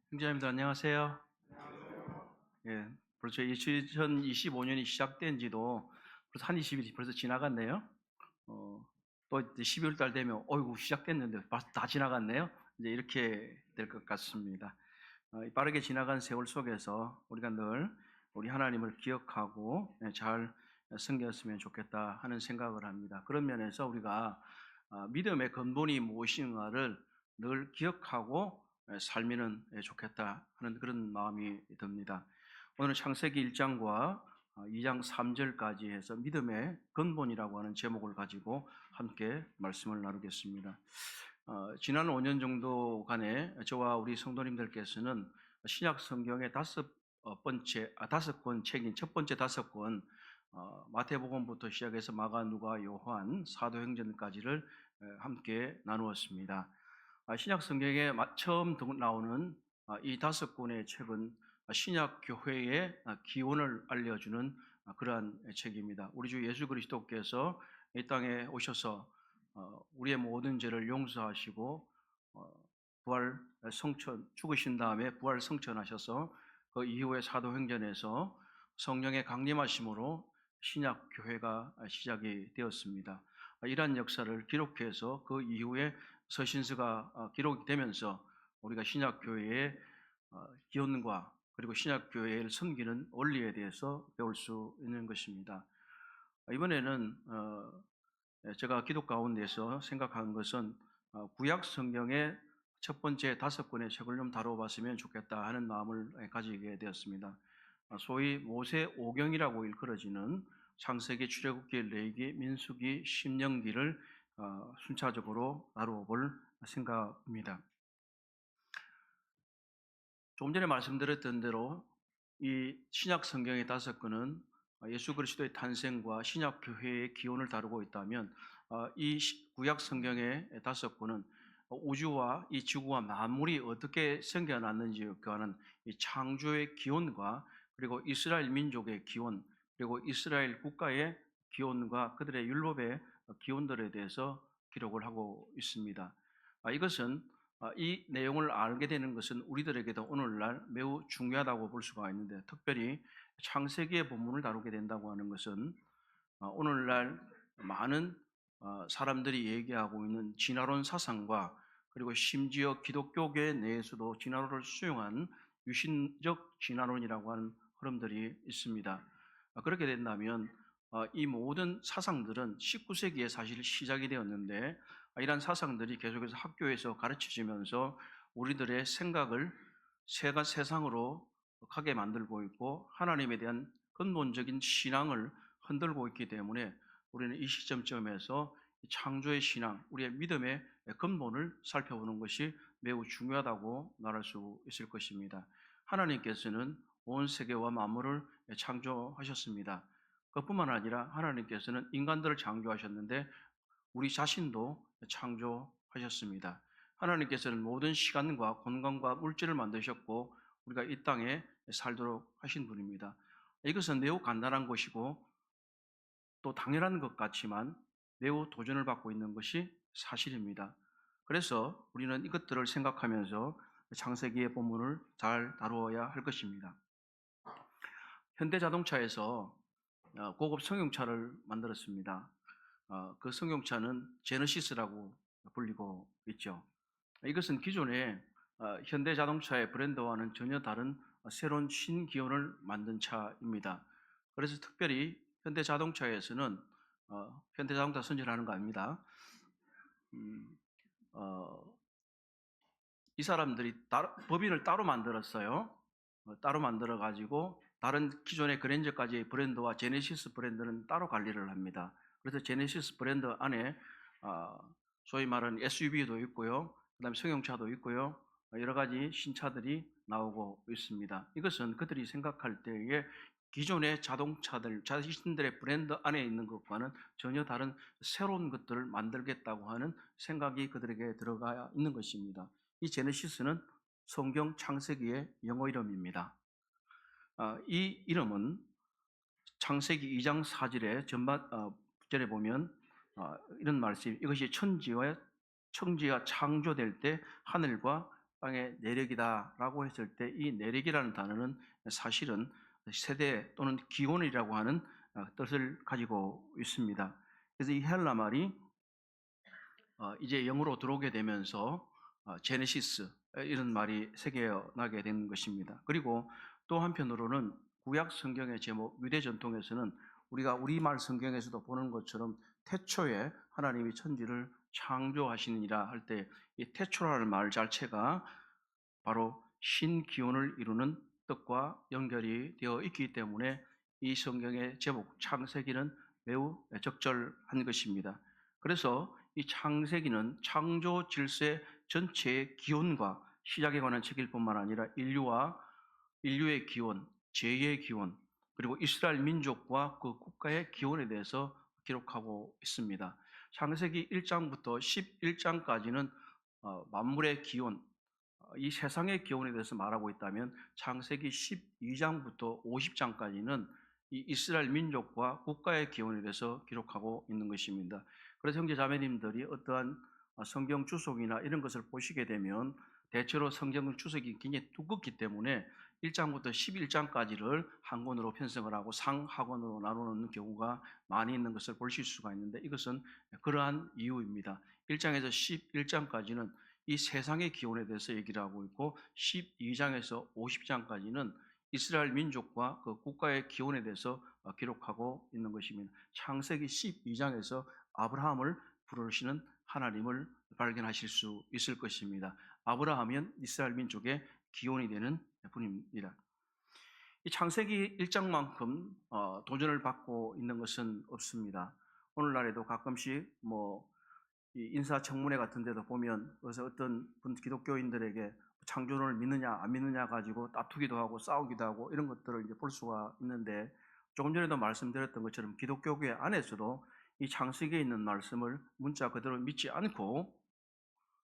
형제자매들 안녕하세요. 예, 벌써 2025년이 시작된 지도 벌써 한 20일이 벌써 지나갔네요. 또 이제 12월 달 되면 어이구 시작됐는데 벌써 다 지나갔네요. 이제 이렇게 될 것 같습니다. 이 빠르게 지나간 세월 속에서 우리가 늘 우리 하나님을 기억하고 잘 섬겼으면 좋겠다 하는 생각을 합니다. 그런 면에서 우리가 믿음의 근본이 무엇인가를 늘 기억하고 살면 좋겠다 하는 그런 마음이 듭니다. 오늘은 창세기 1장과 2장 3절까지 해서 믿음의 근본이라고 하는 제목을 가지고 함께 말씀을 나누겠습니다. 지난 5년 정도간에 저와 우리 성도님들께서는 신약 성경의 다섯 권 책인 첫 번째 다섯 권 마태복음부터 시작해서 마가, 누가, 요한, 사도행전까지를 함께 나누었습니다. 신약 성경에 처음 나오는 이 다섯 권의 책은 신약 교회의 기원을 알려주는 그러한 책입니다. 우리 주 예수 그리스도께서 이 땅에 오셔서 우리의 모든 죄를 용서하시고 부활 성천 죽으신 다음에 부활 성천하셔서 그 이후에 사도행전에서 성령의 강림하심으로 신약 교회가 시작이 되었습니다. 이러한 역사를 기록해서 그 이후에 서신서가 기록되면서 우리가 신약 교회의 기원과 그리고 신약 교회를 섬기는 원리에 대해서 배울 수 있는 것입니다. 이번에는 제가 기도 가운데서 생각한 것은 구약 성경의 첫 번째 다섯 권의 책을 좀 다뤄봤으면 좋겠다 하는 마음을 가지게 되었습니다. 소위 모세 오경이라고 일컬어지는 창세기, 출애굽기, 레위기, 민수기, 신명기를 순차적으로 나누어볼 생각입니다. 조금 전에 말씀드렸던 대로 이 신약 성경의 다섯 권은 예수 그리스도의 탄생과 신약 교회의 기원을 다루고 있다면 이 구약 성경의 다섯 권은 우주와 이 지구와 만물이 어떻게 생겨났는지 하는 이 창조의 기원과 그리고 이스라엘 민족의 기원 그리고 이스라엘 국가의 기원과 그들의 율법의 기원들에 대해서 기록을 하고 있습니다. 이것은 이 내용을 알게 되는 것은 우리들에게도 오늘날 매우 중요하다고 볼 수가 있는데, 특별히 창세기의 본문을 다루게 된다고 하는 것은 오늘날 많은 사람들이 얘기하고 있는 진화론 사상과 그리고 심지어 기독교계 내에서도 진화론을 수용한 유신적 진화론이라고 하는 흐름들이 있습니다. 그렇게 된다면 이 모든 사상들은 19세기에 사실 시작이 되었는데, 이러한 사상들이 계속해서 학교에서 가르쳐지면서 우리들의 생각을 세상으로 가게 만들고 있고 하나님에 대한 근본적인 신앙을 흔들고 있기 때문에 우리는 이 시점점에서 창조의 신앙, 우리의 믿음의 근본을 살펴보는 것이 매우 중요하다고 말할 수 있을 것입니다. 하나님께서는 온 세계와 만물을 창조하셨습니다. 그뿐만 아니라 하나님께서는 인간들을 창조하셨는데 우리 자신도 창조하셨습니다. 하나님께서는 모든 시간과 공간과 물질을 만드셨고 우리가 이 땅에 살도록 하신 분입니다. 이것은 매우 간단한 것이고 또 당연한 것 같지만 매우 도전을 받고 있는 것이 사실입니다. 그래서 우리는 이것들을 생각하면서 창세기의 본문을 잘 다루어야 할 것입니다. 현대자동차에서 고급 승용차를 만들었습니다. 그 승용차는 제너시스라고 불리고 있죠. 이것은 기존의 현대자동차의 브랜드와는 전혀 다른 새로운 신기원을 만든 차입니다. 그래서 특별히 현대자동차에서는 현대자동차 선전하는 거 아닙니다. 이 사람들이 법인을 따로 만들었어요. 따로 만들어 가지고 다른 기존의 그랜저까지의 브랜드와 제네시스 브랜드는 따로 관리를 합니다. 그래서 제네시스 브랜드 안에 소위 말하는 SUV도 있고요, 그다음에 승용차도 있고요, 여러 가지 신차들이 나오고 있습니다. 이것은 그들이 생각할 때에 기존의 자동차들, 자신들의 브랜드 안에 있는 것과는 전혀 다른 새로운 것들을 만들겠다고 하는 생각이 그들에게 들어가 있는 것입니다. 이 제네시스는 성경 창세기의 영어 이름입니다. 이 이름은 창세기 2장 4절에 전반절에 보면 이런 말씀, 이것이 천지가 창조될 때 하늘과 땅의 내력이다라고 했을 때 이 내력이라는 단어는 사실은 세대 또는 기원이라고 하는 뜻을 가지고 있습니다. 그래서 이 헬라 말이 이제 영어로 들어오게 되면서 제네시스 이런 말이 새겨나게 된 것입니다. 그리고 또 한편으로는 구약 성경의 제목 유대 전통에서는 우리가 우리말 성경에서도 보는 것처럼 태초에 하나님이 천지를 창조하시니라 할 때 이 태초라는 말 자체가 바로 신기원을 이루는 뜻과 연결이 되어 있기 때문에 이 성경의 제목 창세기는 매우 적절한 것입니다. 그래서 이 창세기는 창조 질서 전체의 기원과 시작에 관한 책일 뿐만 아니라 인류의 기원, 죄의 기원, 그리고 이스라엘 민족과 그 국가의 기원에 대해서 기록하고 있습니다. 창세기 1장부터 11장까지는 만물의 기원, 이 세상의 기원에 대해서 말하고 있다면 창세기 12장부터 50장까지는 이 이스라엘 민족과 국가의 기원에 대해서 기록하고 있는 것입니다. 그래서 형제 자매님들이 어떠한 성경 주석이나 이런 것을 보시게 되면 대체로 성경 주석이 굉장히 두껍기 때문에 1장부터 11장까지를 한 권으로 편성을 하고 상하권으로 나누는 경우가 많이 있는 것을 보실 수가 있는데 이것은 그러한 이유입니다. 1장에서 11장까지는 이 세상의 기원에 대해서 얘기를 하고 있고 12장에서 50장까지는 이스라엘 민족과 그 국가의 기원에 대해서 기록하고 있는 것입니다. 창세기 12장에서 아브라함을 부르시는 하나님을 발견하실 수 있을 것입니다. 아브라함은 이스라엘 민족의 기원이 되는 분입니다. 이 창세기 1장만큼 도전을 받고 있는 것은 없습니다. 오늘날에도 가끔씩 이 인사청문회 같은 데도 보면 그래서 어떤 기독교인들에게 창조론을 믿느냐 안 믿느냐 가지고 다투기도 하고 싸우기도 하고 이런 것들을 이제 볼 수가 있는데 조금 전에도 말씀드렸던 것처럼 기독교계 안에서도 이 창세기에 있는 말씀을 문자 그대로 믿지 않고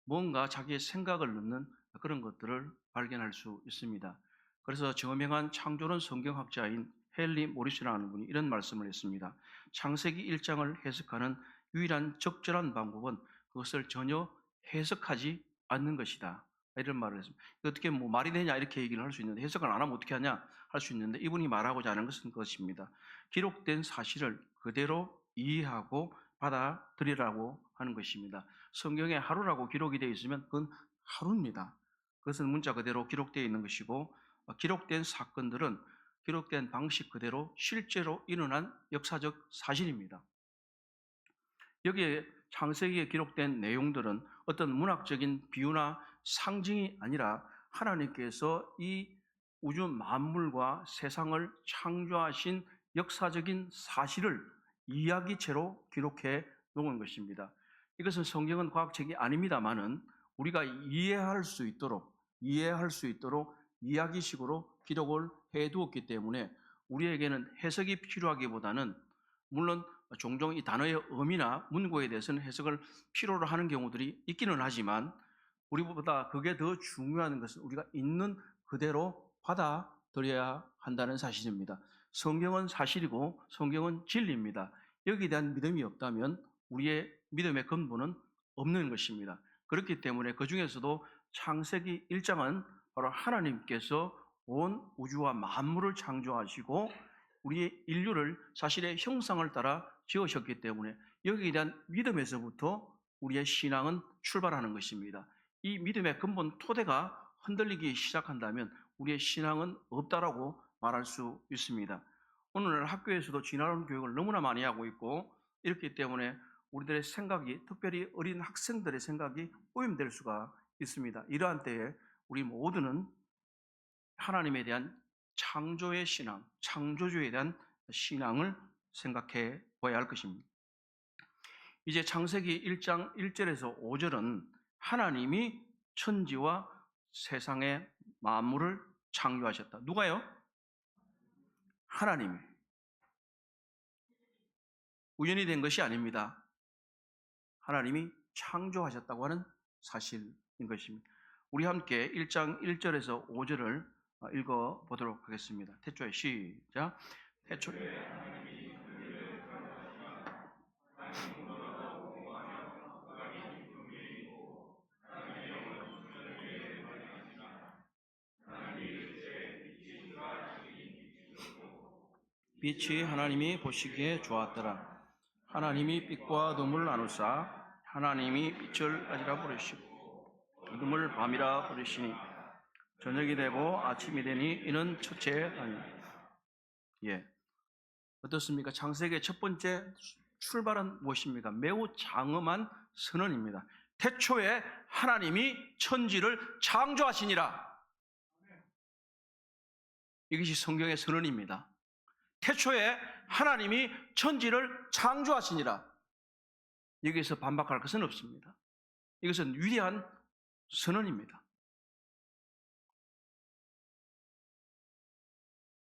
뭔가 자기의 생각을 넣는 그런 것들을 발견할 수 있습니다. 그래서 저명한 창조론 성경학자인 헨리 모리스라는 분이 이런 말씀을 했습니다. 창세기 1장을 해석하는 유일한 적절한 방법은 그것을 전혀 해석하지 않는 것이다. 이런 말을 했습니다. 어떻게 말이 되냐 이렇게 얘기를 할 수 있는데 해석을 안 하면 어떻게 하냐 할 수 있는데 이분이 말하고자 하는 것은 그것입니다. 기록된 사실을 그대로 이해하고 받아들이라고 하는 것입니다. 성경에 하루라고 기록이 되어 있으면 그건 하루입니다. 그것은 문자 그대로 기록되어 있는 것이고 기록된 사건들은 기록된 방식 그대로 실제로 일어난 역사적 사실입니다. 여기에 창세기에 기록된 내용들은 어떤 문학적인 비유나 상징이 아니라 하나님께서 이 우주 만물과 세상을 창조하신 역사적인 사실을 이야기체로 기록해 놓은 것입니다. 이것은 성경은 과학책이 아닙니다만은 우리가 이해할 수 있도록 이야기식으로 기록을 해 두었기 때문에 우리에게는 해석이 필요하기보다는 물론 종종 이 단어의 의미나 문구에 대해서는 해석을 필요로 하는 경우들이 있기는 하지만 우리보다 그게 더 중요한 것은 우리가 있는 그대로 받아들여야 한다는 사실입니다. 성경은 사실이고 성경은 진리입니다. 여기에 대한 믿음이 없다면 우리의 믿음의 근본은 없는 것입니다. 그렇기 때문에 그 중에서도 창세기 1장은 바로 하나님께서 온 우주와 만물을 창조하시고 우리의 인류를 자신의 형상을 따라 지으셨기 때문에 여기에 대한 믿음에서부터 우리의 신앙은 출발하는 것입니다. 이 믿음의 근본 토대가 흔들리기 시작한다면 우리의 신앙은 없다라고 말할 수 있습니다. 오늘날 학교에서도 진화론 교육을 너무나 많이 하고 있고 이렇기 때문에 우리들의 생각이 특별히 어린 학생들의 생각이 오염될 수가 있습니다. 이러한 때에 우리 모두는 하나님에 대한 창조의 신앙, 창조주에 대한 신앙을 생각해 봐야 할 것입니다. 이제 창세기 1장 1절에서 5절은 하나님이 천지와 세상의 만물을 창조하셨다. 누가요? 하나님이. 우연히 된 것이 아닙니다. 하나님이 창조하셨다고 하는 사실인 것입니다. 우리 함께 1장 1절에서 5절을 읽어보도록 하겠습니다. 태초에 시작. 태초에 빛이 하나님이 보시기에 좋았더라. 하나님이 빛과 어둠을 나누사 하나님이 빛을 낮이라 부르시고 어둠을 밤이라 부르시니 저녁이 되고 아침이 되니 이는 첫째 아니. 어떻습니까? 창세기의 첫 번째 출발은 무엇입니까? 매우 장엄한 선언입니다. 태초에 하나님이 천지를 창조하시니라. 이것이 성경의 선언입니다. 태초에 하나님이 천지를 창조하시니라. 여기에서 반박할 것은 없습니다. 이것은 위대한 선언입니다.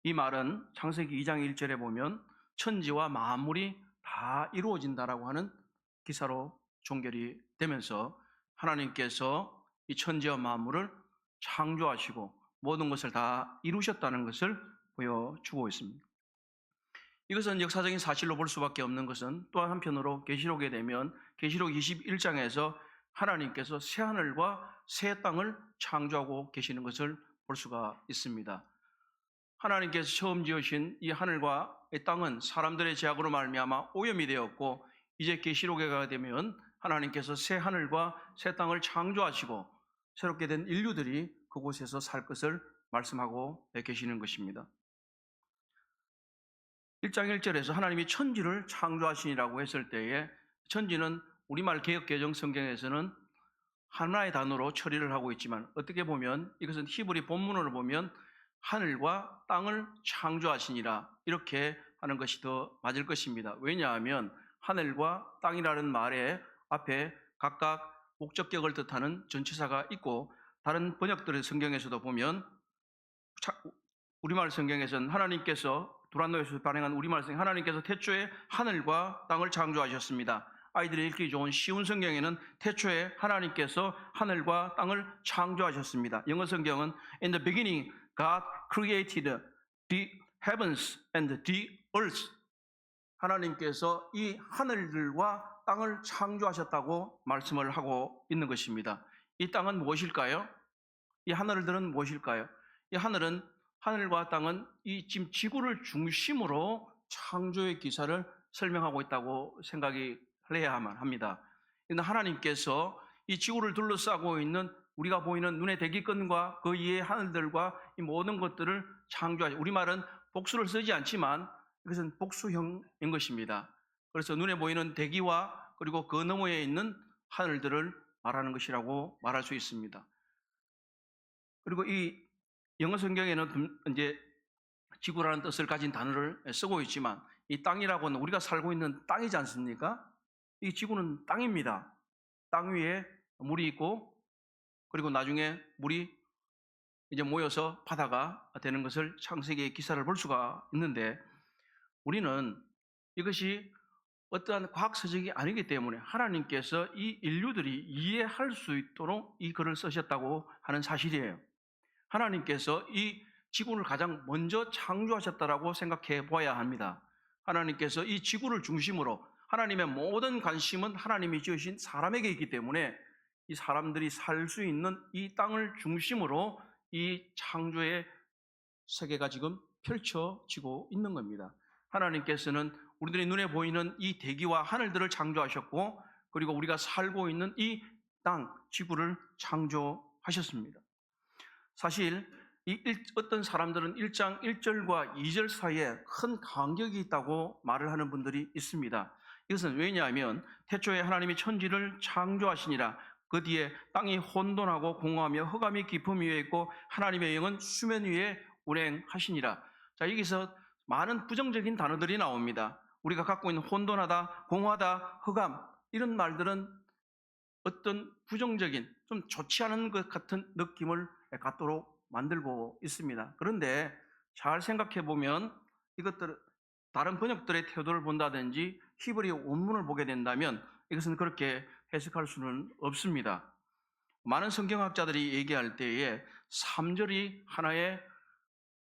이 말은 창세기 2장 1절에 보면 천지와 만물이 다 이루어진다라고 하는 기사로 종결이 되면서 하나님께서 이 천지와 만물을 창조하시고 모든 것을 다 이루셨다는 것을 보여주고 있습니다. 이것은 역사적인 사실로 볼 수밖에 없는 것은 또한 한편으로 계시록에 되면 계시록 21장에서 하나님께서 새 하늘과 새 땅을 창조하고 계시는 것을 볼 수가 있습니다. 하나님께서 처음 지으신 이 하늘과 이 땅은 사람들의 제약으로 말미암아 오염이 되었고 이제 계시록에 가게 되면 하나님께서 새 하늘과 새 땅을 창조하시고 새롭게 된 인류들이 그곳에서 살 것을 말씀하고 계시는 것입니다. 1장 1절에서 하나님이 천지를 창조하시니라고 했을 때에 천지는 우리말 개역개정 성경에서는 하나의 단어로 처리를 하고 있지만 어떻게 보면 이것은 히브리 본문으로 보면 하늘과 땅을 창조하시니라 이렇게 하는 것이 더 맞을 것입니다. 왜냐하면 하늘과 땅이라는 말에 앞에 각각 목적격을 뜻하는 전치사가 있고 다른 번역들의 성경에서도 보면 우리말 성경에서는 하나님께서 두란노에서 발행한 우리말 성경 하나님께서 태초에 하늘과 땅을 창조하셨습니다. 아이들이 읽기 좋은 쉬운 성경에는 태초에 하나님께서 하늘과 땅을 창조하셨습니다. 영어 성경은 In the beginning God created the heavens and the earth. 하나님께서 이 하늘들과 땅을 창조하셨다고 말씀을 하고 있는 것입니다. 이 땅은 무엇일까요? 이 하늘들은 무엇일까요? 이 하늘은 하늘과 땅은 이 지금 지구를 중심으로 창조의 기사를 설명하고 있다고 생각이 해야만 합니다. 하나님께서 이 지구를 둘러싸고 있는 우리가 보이는 눈의 대기권과 그 이외의 하늘들과 이 모든 것들을 창조하시고 우리말은 복수를 쓰지 않지만 이것은 복수형인 것입니다. 그래서 눈에 보이는 대기와 그리고 그 너머에 있는 하늘들을 말하는 것이라고 말할 수 있습니다. 그리고 이 영어 성경에는 이제 지구라는 뜻을 가진 단어를 쓰고 있지만 이 땅이라고는 우리가 살고 있는 땅이지 않습니까? 이 지구는 땅입니다. 땅 위에 물이 있고 그리고 나중에 물이 이제 모여서 바다가 되는 것을 창세기의 기사를 볼 수가 있는데 우리는 이것이 어떠한 과학서적이 아니기 때문에 하나님께서 이 인류들이 이해할 수 있도록 이 글을 쓰셨다고 하는 사실이에요. 하나님께서 이 지구를 가장 먼저 창조하셨다라고 생각해 보아야 합니다. 하나님께서 이 지구를 중심으로 하나님의 모든 관심은 하나님이 지으신 사람에게 있기 때문에 이 사람들이 살 수 있는 이 땅을 중심으로 이 창조의 세계가 지금 펼쳐지고 있는 겁니다. 하나님께서는 우리들의 눈에 보이는 이 대기와 하늘들을 창조하셨고 그리고 우리가 살고 있는 이 땅, 지구를 창조하셨습니다. 사실 어떤 사람들은 1장 1절과 2절 사이에 큰 간격이 있다고 말을 하는 분들이 있습니다. 이것은 왜냐하면 태초에 하나님이 천지를 창조하시니라 그 뒤에 땅이 혼돈하고 공허하며 흑암이 깊음 위에 있고 하나님의 영은 수면 위에 운행하시니라. 자, 여기서 많은 부정적인 단어들이 나옵니다. 우리가 갖고 있는 혼돈하다, 공허하다, 흑암 이런 말들은 어떤 부정적인 좀 좋지 않은 것 같은 느낌을 갖도록 만들고 있습니다. 그런데 잘 생각해 보면 이것들 다른 번역들의 태도를 본다든지 히브리 원문을 보게 된다면 이것은 그렇게 해석할 수는 없습니다. 많은 성경학자들이 얘기할 때에 3절이 하나의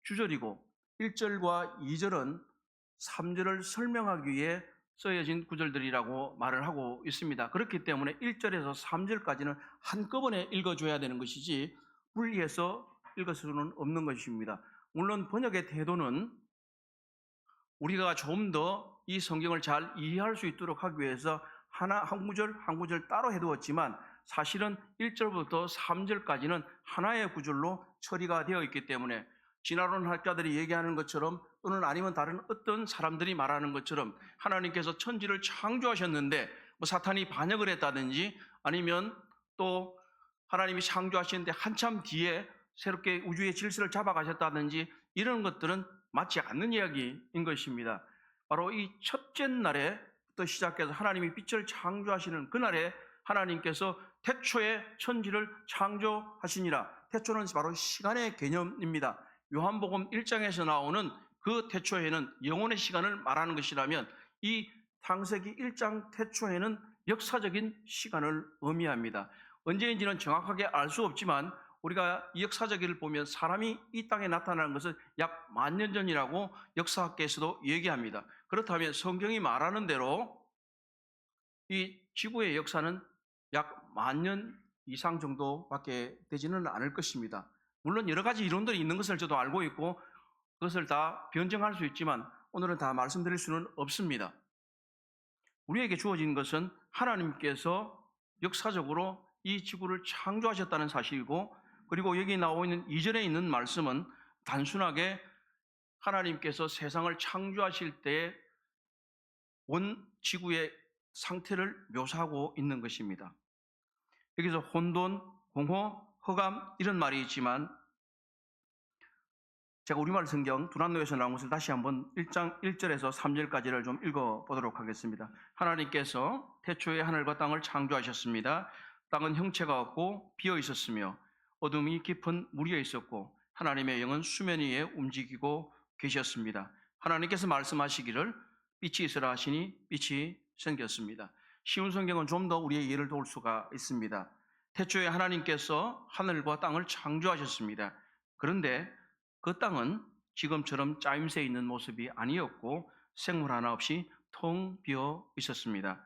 주절이고 1절과 2절은 3절을 설명하기 위해 쓰여진 구절들이라고 말을 하고 있습니다. 그렇기 때문에 1절에서 3절까지는 한꺼번에 읽어줘야 되는 것이지 분리해서 읽을 수는 없는 것입니다. 물론 번역의 태도는 우리가 좀 더 이 성경을 잘 이해할 수 있도록 하기 위해서 한 구절 한 구절 따로 해두었지만 사실은 1절부터 3절까지는 하나의 구절로 처리가 되어 있기 때문에 진화론 학자들이 얘기하는 것처럼 또는 아니면 다른 어떤 사람들이 말하는 것처럼 하나님께서 천지를 창조하셨는데 뭐 사탄이 반역을 했다든지 아니면 또 하나님이 창조하시는데 한참 뒤에 새롭게 우주의 질서를 잡아가셨다든지 이런 것들은 맞지 않는 이야기인 것입니다. 바로 이 첫째 날에부터 시작해서 하나님이 빛을 창조하시는 그날에 하나님께서 태초에 천지를 창조하시니라. 태초는 바로 시간의 개념입니다. 요한복음 1장에서 나오는 그 태초에는 영혼의 시간을 말하는 것이라면 이 창세기 1장 태초에는 역사적인 시간을 의미합니다. 언제인지는 정확하게 알 수 없지만 우리가 이 역사적을 보면 사람이 이 땅에 나타나는 것은 약 10,000년 전이라고 역사학계에서도 얘기합니다. 그렇다면 성경이 말하는 대로 이 지구의 역사는 약 10,000년 이상 정도밖에 되지는 않을 것입니다. 물론 여러 가지 이론들이 있는 것을 저도 알고 있고 그것을 다 변증할 수 있지만 오늘은 다 말씀드릴 수는 없습니다. 우리에게 주어진 것은 하나님께서 역사적으로 이 지구를 창조하셨다는 사실이고 그리고 여기 나오고 있는 2절에 있는 말씀은 단순하게 하나님께서 세상을 창조하실 때의 온 지구의 상태를 묘사하고 있는 것입니다. 여기서 혼돈, 공허, 흑암 이런 말이 있지만 제가 우리말 성경 두란노에서 나온 것을 다시 한번 1장 1절에서 3절까지를 좀 읽어보도록 하겠습니다. 하나님께서 태초에 하늘과 땅을 창조하셨습니다. 땅은 형체가 없고 비어 있었으며 어둠이 깊은 무리에 있었고 하나님의 영은 수면 위에 움직이고 계셨습니다. 하나님께서 말씀하시기를 빛이 있으라 하시니 빛이 생겼습니다. 쉬운 성경은 좀 더 우리의 이해를 도울 수가 있습니다. 태초에 하나님께서 하늘과 땅을 창조하셨습니다. 그런데 그 땅은 지금처럼 짜임새 있는 모습이 아니었고 생물 하나 없이 텅 비어 있었습니다.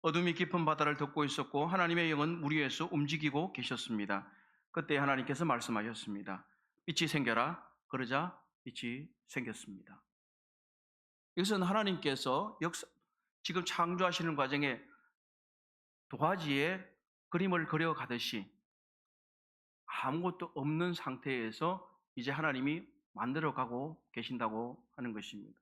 어둠이 깊은 바다를 덮고 있었고 하나님의 영은 물 위에서 움직이고 계셨습니다. 그때 하나님께서 말씀하셨습니다. 빛이 생겨라. 그러자 빛이 생겼습니다. 이것은 하나님께서 지금 창조하시는 과정에 도화지에 그림을 그려가듯이 아무것도 없는 상태에서 이제 하나님이 만들어가고 계신다고 하는 것입니다.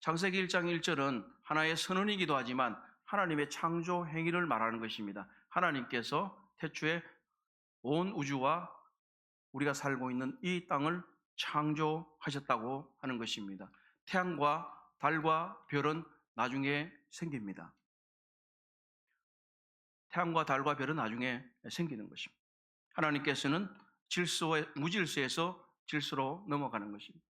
창세기 1장 1절은 하나의 선언이기도 하지만 하나님의 창조 행위를 말하는 것입니다. 하나님께서 태초에 온 우주와 우리가 살고 있는 이 땅을 창조하셨다고 하는 것입니다. 태양과 달과 별은 나중에 생깁니다. 태양과 달과 별은 나중에 생기는 것입니다. 하나님께서는 무질서에서 질서로 넘어가는 것입니다.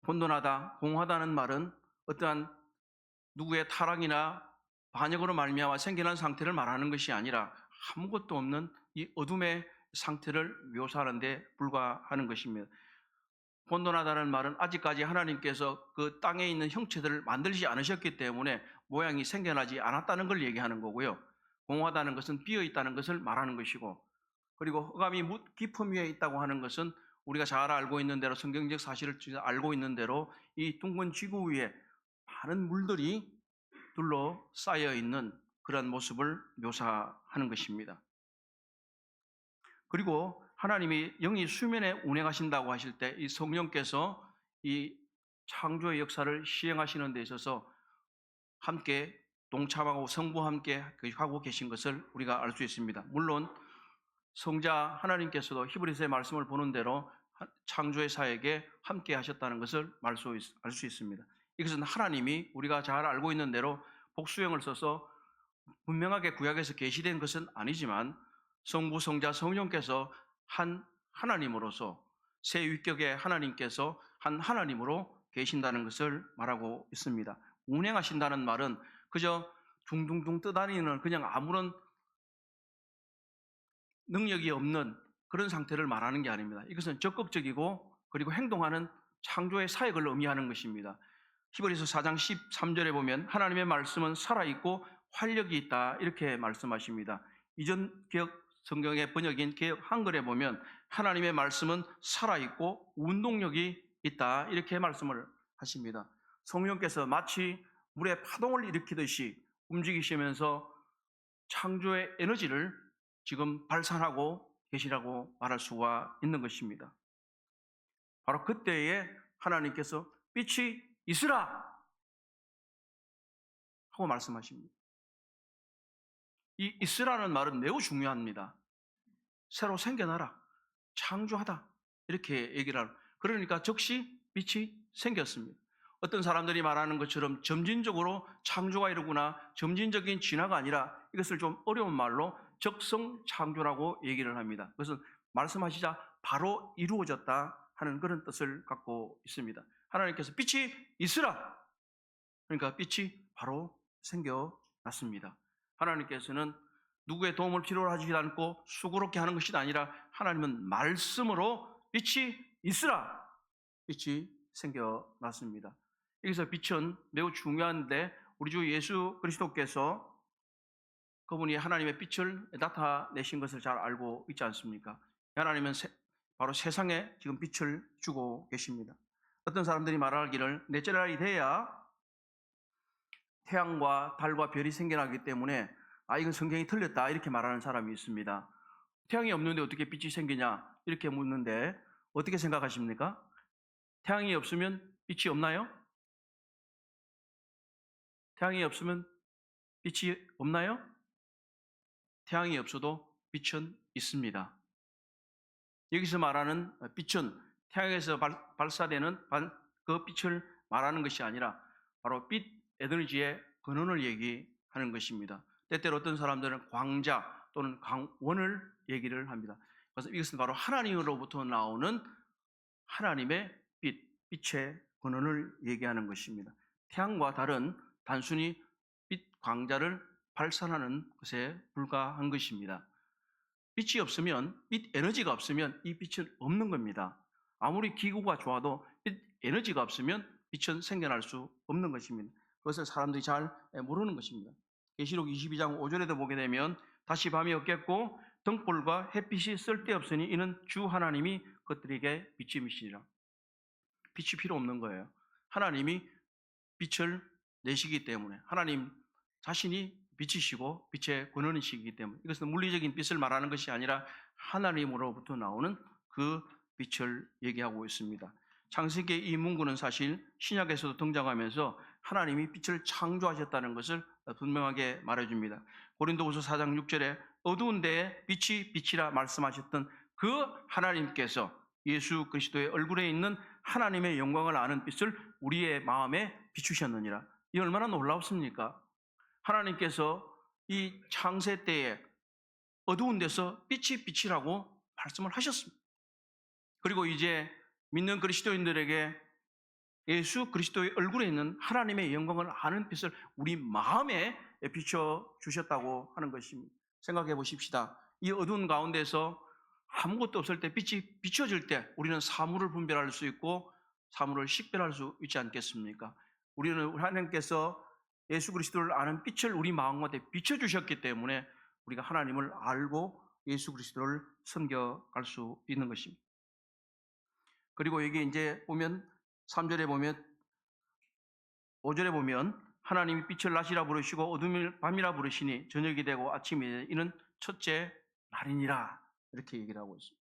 혼돈하다, 공허하다는 말은 어떠한 누구의 타락이나 반역으로 말미암아 생겨난 상태를 말하는 것이 아니라 아무것도 없는 이 어둠의 상태를 묘사하는 데 불과하는 것입니다. 혼돈하다는 말은 아직까지 하나님께서 그 땅에 있는 형체들을 만들지 않으셨기 때문에 모양이 생겨나지 않았다는 걸 얘기하는 거고요. 공허하다는 것은 비어 있다는 것을 말하는 것이고 그리고 흑암이 깊음 위에 있다고 하는 것은 우리가 잘 알고 있는 대로 성경적 사실을 알고 있는 대로 이 둥근 지구 위에 많은 물들이 둘러싸여 있는 그런 모습을 묘사하는 것입니다. 그리고 하나님이 영이 수면에 운행하신다고 하실 때 이 성령께서 이 창조의 역사를 시행하시는 데 있어서 함께 동참하고 성부와 함께 하고 계신 것을 우리가 알 수 있습니다. 물론 성자 하나님께서도 히브리서의 말씀을 보는 대로 창조의 사역에 함께 하셨다는 것을 알 수 있습니다. 이것은 하나님이 우리가 잘 알고 있는 대로 복수형을 써서 분명하게 구약에서 계시된 것은 아니지만 성부, 성자, 성령께서 한 하나님으로서 새 위격의 하나님께서 한 하나님으로 계신다는 것을 말하고 있습니다. 운행하신다는 말은 그저 둥둥둥 떠다니는 그냥 아무런 능력이 없는 그런 상태를 말하는 게 아닙니다. 이것은 적극적이고 그리고 행동하는 창조의 사역을 의미하는 것입니다. 히브리서 4장 13절에 보면 하나님의 말씀은 살아있고 활력이 있다 이렇게 말씀하십니다. 이전 개혁 성경의 번역인 개혁 한글에 보면 하나님의 말씀은 살아있고 운동력이 있다 이렇게 말씀을 하십니다. 성령께서 마치 물의 파동을 일으키듯이 움직이시면서 창조의 에너지를 지금 발산하고 계시라고 말할 수가 있는 것입니다. 바로 그때에 하나님께서 빛이 있으라 하고 말씀하십니다. 이 있으라는 말은 매우 중요합니다. 새로 생겨나라, 창조하다 이렇게 얘기를 하고, 그러니까 즉시 빛이 생겼습니다. 어떤 사람들이 말하는 것처럼 점진적으로 창조가 이루거나 점진적인 진화가 아니라 이것을 좀 어려운 말로 적성창조라고 얘기를 합니다. 그것은 말씀하시자 바로 이루어졌다 하는 그런 뜻을 갖고 있습니다. 하나님께서 빛이 있으라, 그러니까 빛이 바로 생겨났습니다. 하나님께서는 누구의 도움을 필요로 하지 않고 수고롭게 하는 것이 아니라 하나님은 말씀으로 빛이 있으라, 빛이 생겨났습니다. 여기서 빛은 매우 중요한데, 우리 주 예수 그리스도께서 그분이 하나님의 빛을 나타내신 것을 잘 알고 있지 않습니까? 하나님은 바로 세상에 지금 빛을 주고 계십니다. 어떤 사람들이 말하기를 넷째 날이 돼야 태양과 달과 별이 생겨나기 때문에 이건 성경이 틀렸다 이렇게 말하는 사람이 있습니다. 태양이 없는데 어떻게 빛이 생기냐 이렇게 묻는데 어떻게 생각하십니까? 태양이 없으면 빛이 없나요? 태양이 없으면 빛이 없나요? 태양이 없어도 빛은 있습니다. 여기서 말하는 빛은 태양에서 발사되는 그 빛을 말하는 것이 아니라 바로 빛 에너지의 근원을 얘기하는 것입니다. 때때로 어떤 사람들은 광자 또는 강원을 얘기를 합니다. 그래서 이것은 바로 하나님으로부터 나오는 하나님의 빛의 근원을 얘기하는 것입니다. 태양과 달은 단순히 빛 광자를 발산하는 것에 불과한 것입니다. 빛이 없으면, 빛 에너지가 없으면 이 빛은 없는 겁니다. 아무리 기구가 좋아도 빛 에너지가 없으면 빛은 생겨날 수 없는 것입니다. 그것을 사람들이 잘 모르는 것입니다. 계시록 22장 5절에도 보게 되면 다시 밤이 없겠고 등불과 햇빛이 쓸데없으니 이는 주 하나님이 그들에게 비침이시니라. 빛이 필요 없는 거예요. 하나님이 빛을 내시기 때문에, 하나님 자신이 빛이시고 빛의 근원이시기 때문에, 이것은 물리적인 빛을 말하는 것이 아니라 하나님으로부터 나오는 그 빛을 얘기하고 있습니다. 창세기의 이 문구는 사실 신약에서도 등장하면서 하나님이 빛을 창조하셨다는 것을 분명하게 말해줍니다. 고린도후서 4장 6절에 어두운 데에 빛이 빛이라 말씀하셨던 그 하나님께서 예수 그리스도의 얼굴에 있는 하나님의 영광을 아는 빛을 우리의 마음에 비추셨느니라. 이 얼마나 놀랍습니까? 하나님께서 이 창세 때에 어두운 데서 빛이 빛이라고 말씀을 하셨습니다. 그리고 이제 믿는 그리스도인들에게 예수 그리스도의 얼굴에 있는 하나님의 영광을 아는 빛을 우리 마음에 비춰주셨다고 하는 것입니다. 생각해 보십시다. 이 어두운 가운데서 아무것도 없을 때 빛이 비춰질 때 우리는 사물을 분별할 수 있고 사물을 식별할 수 있지 않겠습니까? 우리는 하나님께서 예수 그리스도를 아는 빛을 우리 마음 가운데 비춰주셨기 때문에 우리가 하나님을 알고 예수 그리스도를 섬겨갈 수 있는 것입니다. 그리고 여기 이제 보면 3절에 보면 5절에 보면 하나님이 빛을 낮이라 부르시고 어둠을 밤이라 부르시니 저녁이 되고 아침이 되니 이는 첫째 날이니라 이렇게 얘기를 하고 있습니다.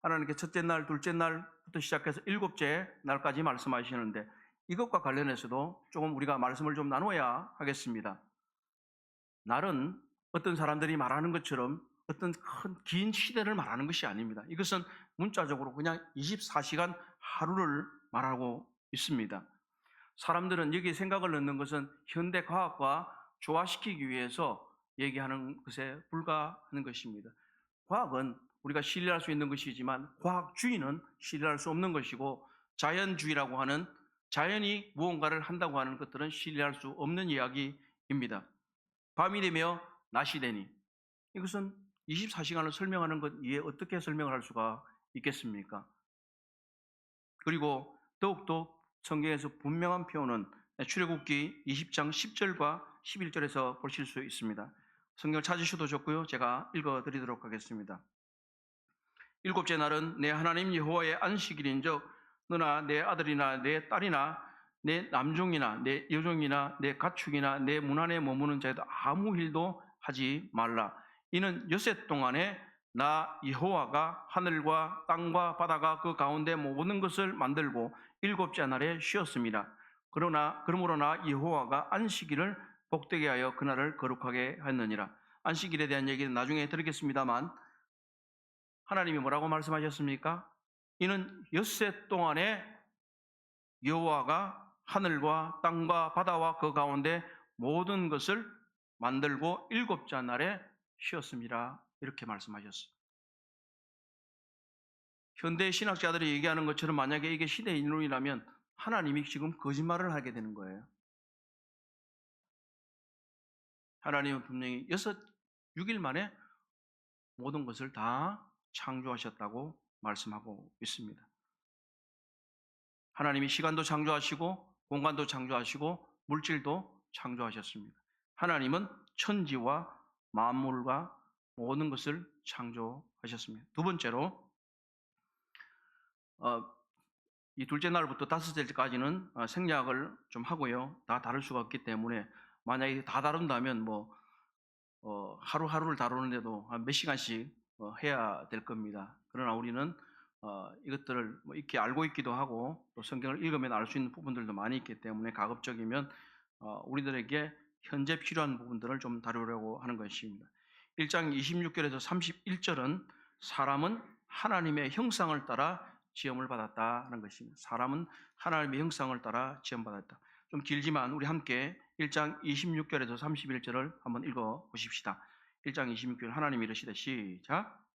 하나님께 첫째 날, 둘째 날부터 시작해서 일곱째 날까지 말씀하시는데 이것과 관련해서도 조금 우리가 말씀을 좀 나눠야 하겠습니다. 날은 어떤 사람들이 말하는 것처럼 어떤 긴 시대를 말하는 것이 아닙니다. 이것은 문자적으로 그냥 24시간 하루를 말하고 있습니다. 사람들은 여기에 생각을 넣는 것은 현대 과학과 조화시키기 위해서 얘기하는 것에 불과한 것입니다. 과학은 우리가 신뢰할 수 있는 것이지만 과학주의는 신뢰할 수 없는 것이고 자연주의라고 하는 자연이 무언가를 한다고 하는 것들은 신뢰할 수 없는 이야기입니다. 밤이 되며 낮이 되니 이것은 24시간을 설명하는 것 이에 어떻게 설명을 할 수가 있겠습니까? 그리고 더욱더 성경에서 분명한 표현은 출애굽기 20장 10절과 11절에서 보실 수 있습니다. 성경을 찾으셔도 좋고요. 제가 읽어드리도록 하겠습니다. 일곱째 날은 내 하나님 여호와의 안식일인즉 너나 내 아들이나 내 딸이나 내 남종이나 내 여종이나 내 가축이나 내 문 안에 머무는 자에도 아무 일도 하지 말라. 이는 엿새 동안에 나 여호와가 하늘과 땅과 바다가 그 가운데 모든 것을 만들고 일곱째 날에 쉬었습니다. 그러므로 나 여호와가 안식일을 복되게 하여 그날을 거룩하게 했느니라. 안식일에 대한 얘기는 나중에 드리겠습니다만 하나님이 뭐라고 말씀하셨습니까? 이는 엿새 동안에 여호와가 하늘과 땅과 바다와 그 가운데 모든 것을 만들고 일곱째 날에 쉬었습니다. 이렇게 말씀하셨어요. 현대 신학자들이 얘기하는 것처럼 만약에 이게 시대의 이론이라면 하나님이 지금 거짓말을 하게 되는 거예요. 하나님은 분명히 6일 만에 모든 것을 다 창조하셨다고 말씀하고 있습니다. 하나님이 시간도 창조하시고 공간도 창조하시고 물질도 창조하셨습니다. 하나님은 천지와 만물과 모든 것을 창조하셨습니다. 두 번째로 이 둘째 날부터 다섯째 날까지는 생략을 좀 하고요. 다 다룰 수가 없기 때문에 만약에 다 다룬다면 하루하루를 다루는데도 한 몇 시간씩 해야 될 겁니다. 그러나 우리는 이것들을 이렇게 알고 있기도 하고 또 성경을 읽으면 알 수 있는 부분들도 많이 있기 때문에 가급적이면 우리들에게 현재 필요한 부분들을 좀 다루려고 하는 것입니다. 1장 26절에서 31절은 사람은 하나님의 형상을 따라 지음을 받았다는 것입니다. 사람은 하나님의 형상을 따라 지음받았다. 좀 길지만 우리 함께 1장 26절에서 31절을 한번 읽어 보십시다. 1장 26절 하나님이 이르시되 시작.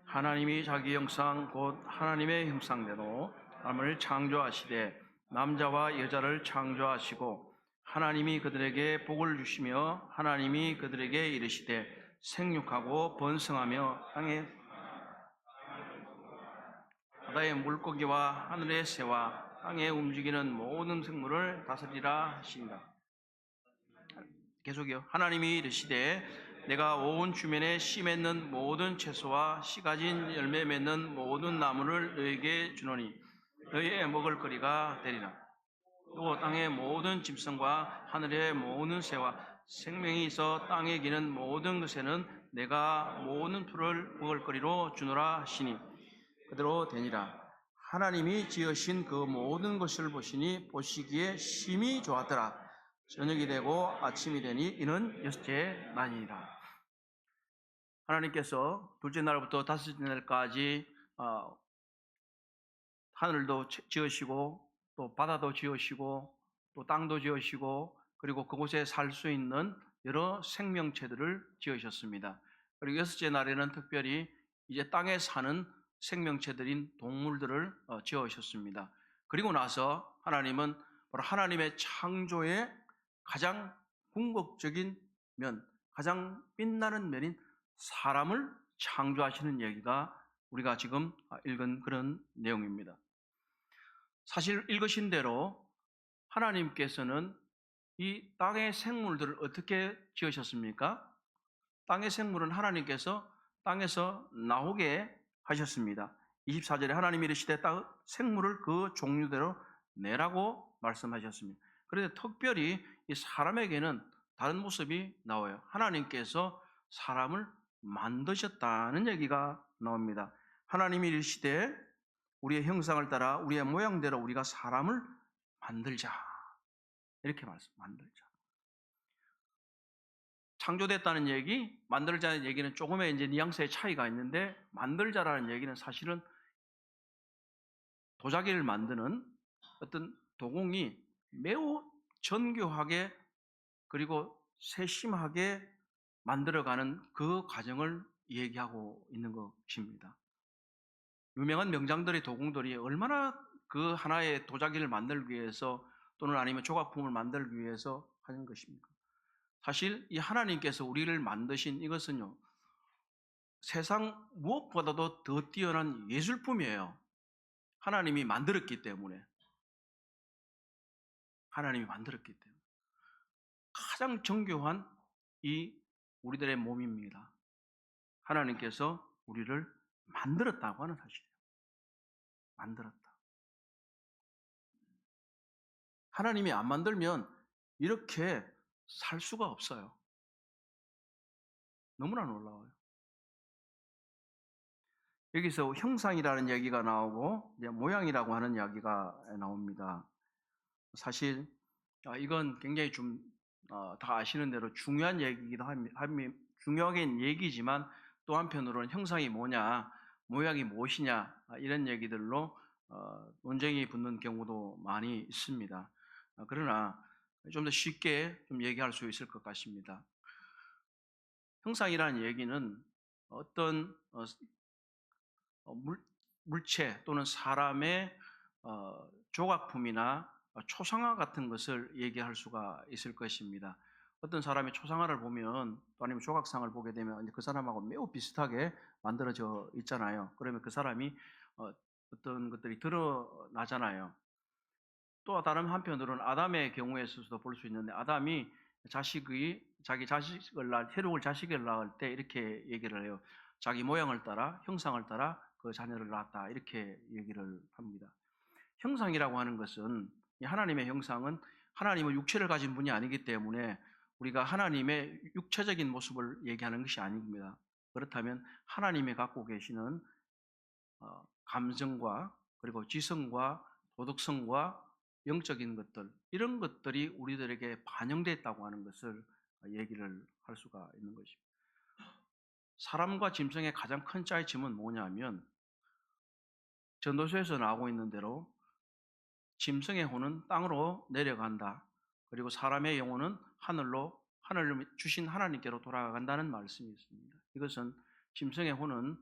하나님이 자기 형상 곧 하나님의 형상대로 사람을 창조하시되 남자와 여자를 창조하시고 하나님이 그들에게 복을 주시며 하나님이 그들에게 이르시되 생육하고 번성하며 땅에 바다의 물고기와 하늘의 새와 땅에 움직이는 모든 생물을 다스리라 하신다. 계속이요. 하나님이 이르시되 내가 온 주변에 씨 맺는 모든 채소와 씨 가진 열매 맺는 모든 나무를 너에게 주노니 너희의 먹을거리가 되리라. 또 땅의 모든 짐승과 하늘의 모든 새와 생명이 있어 땅에 기는 모든 것에는 내가 모든 풀을 먹을거리로 주노라 하시니 그대로 되니라. 하나님이 지으신 그 모든 것을 보시니 보시기에 심히 좋았더라. 저녁이 되고 아침이 되니 이는 여섯째 날이니라. 하나님께서 둘째 날부터 다섯째 날까지 하늘도 지으시고 또 바다도 지으시고 또 땅도 지으시고 그리고 그곳에 살 수 있는 여러 생명체들을 지으셨습니다. 그리고 여섯째 날에는 특별히 이제 땅에 사는 생명체들인 동물들을 지으셨습니다. 그리고 나서 하나님은 바로 하나님의 창조의 가장 궁극적인 면, 가장 빛나는 면인 사람을 창조하시는 얘기가 우리가 지금 읽은 그런 내용입니다. 사실 읽으신 대로 하나님께서는 이 땅의 생물들을 어떻게 지으셨습니까? 땅의 생물은 하나님께서 땅에서 나오게 하셨습니다. 24절에 하나님이 이르시되 생물을 그 종류대로 내라고 말씀하셨습니다. 그런데 특별히 이 사람에게는 다른 모습이 나와요. 하나님께서 사람을 만드셨다는 얘기가 나옵니다. 하나님이 이르시되 우리의 형상을 따라 우리의 모양대로 우리가 사람을 만들자. 이렇게 만들자. 창조됐다는 얘기, 만들자는 얘기는 조금의 이제 뉘앙스의 차이가 있는데 만들자라는 얘기는 사실은 도자기를 만드는 어떤 도공이 매우 정교하게 그리고 세심하게 만들어가는 그 과정을 얘기하고 있는 것입니다. 유명한 명장들의 도공들이 얼마나 그 하나의 도자기를 만들기 위해서 또는 아니면 조각품을 만들기 위해서 하는 것입니까? 사실 이 하나님께서 우리를 만드신 이것은요, 세상 무엇보다도 더 뛰어난 예술품이에요. 하나님이 만들었기 때문에. 하나님이 만들었기 때문에. 가장 정교한 이 우리들의 몸입니다. 하나님께서 우리를 만들었다고 하는 사실이에요. 만들었다. 하나님이 안 만들면 이렇게 살 수가 없어요. 너무나 놀라워요. 여기서 형상이라는 얘기가 나오고 이제 모양이라고 하는 이야기가 나옵니다. 사실 이건 굉장히 좀 다 아시는 대로 중요한 얘기이기도 합니다. 중요한 얘기지만 또 한편으로는 형상이 뭐냐, 모양이 무엇이냐 이런 얘기들로 논쟁이 붙는 경우도 많이 있습니다. 그러나 좀 더 쉽게 좀 얘기할 수 있을 것 같습니다. 형상이라는 얘기는 어떤 물체 또는 사람의 조각품이나 초상화 같은 것을 얘기할 수가 있을 것입니다. 어떤 사람의 초상화를 보면 또 아니면 조각상을 보게 되면 그 사람하고 매우 비슷하게 만들어져 있잖아요. 그러면 그 사람이 어떤 것들이 드러나잖아요. 또 다른 한편으로는 아담의 경우에서도 볼 수 있는데 아담이 자기 새로운 자식을 낳을 때 이렇게 얘기를 해요. 자기 모양을 따라 형상을 따라 그 자녀를 낳았다 이렇게 얘기를 합니다. 형상이라고 하는 것은 하나님의 형상은 하나님은 육체를 가진 분이 아니기 때문에 우리가 하나님의 육체적인 모습을 얘기하는 것이 아닙니다. 그렇다면 하나님이 갖고 계시는 감정과 그리고 지성과 도덕성과 영적인 것들 이런 것들이 우리들에게 반영됐다고 하는 것을 얘기를 할 수가 있는 것입니다. 사람과 짐승의 가장 큰 차이점은 뭐냐면 전도서에서 나오고 있는 대로 짐승의 혼은 땅으로 내려간다. 그리고 사람의 영혼은 하늘을 주신 하나님께로 돌아간다는 말씀이 있습니다. 이것은 짐승의 혼은